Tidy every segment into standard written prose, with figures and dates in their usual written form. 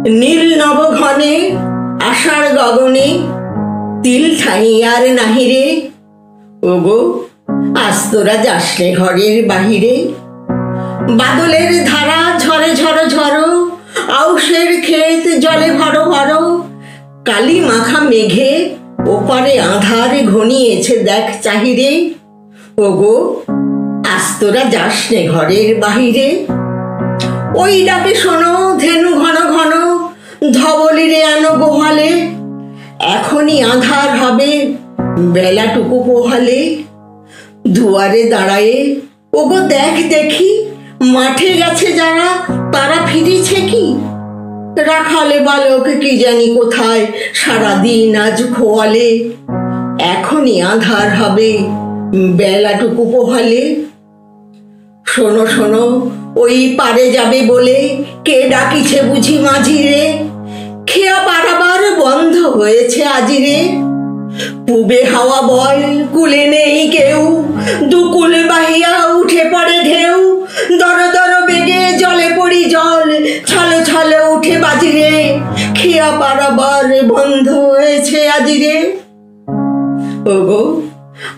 নীল নবঘনে আষাঢ় গগনে তিল ঠাই আর নাহিরে। ওগো আজ তোরা যাসনে ঘরের বাহিরে। বাদলের ধারা ঝরে ঝরো ঝরো, আউশের ক্ষেত জলে ভরো ভরো। কালি মাখা মেঘে ওপারে আঁধার ঘনিয়েছে দেখ চাহিরে। ওগো আজ তোরা যাসনে ঘরের বাহিরে। ওই ডাকে শোনো ধেনু ঘন ঘন, ধবলিরে আনো গোহালে। এখনই আঁধার হবে বেলাটুকু পোহালে। দুয়ারে দাঁড়ায়ে ওগো দেখ দেখি, মাঠে গেছে যারা তারা ফিরেছে কি। রাখালে বালক কি জানি কোথায় সারাদিন আজ খোয়ালে। এখনই আঁধার হবে বেলাটুকু পোহালে। শোনো শোনো ওই পারে যাবে বলে কে ডাকিছে বুঝি মাঝিরে। খেয়া পারাবার বন্ধ হয়েছে আজিরে। পূবে হাওয়া বয় কুলে নেই কেউ, দুকুল বাহিয়া উঠে পড়ে ঢেউ। দর দর বেগে জলে পড়ি জল, ছলে ছলে উঠে বাজিরে। খেয়া পারাবার বন্ধ হয়েছে আজিরে। ওগো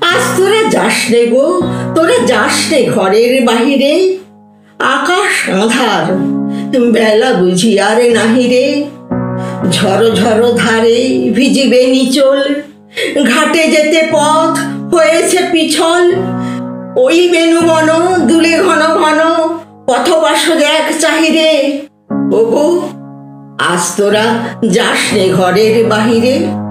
আজ তোরা যাসনে গো, তোরা যাসনে ঘরের বাহিরে। আকাশ আঁধার বেলা বুঝি আর নাহিরে। ঝড়ো ঝড়ো ধারে ভিজিবে নিচল, ঘাটে যেতে পথ হয়েছে পিছল। ওই বেণুবন দুলে ঘন ঘন, পথবাস দেখ চাহিরে। ওগো আজ তোরা যাসনে ঘরের বাহিরে।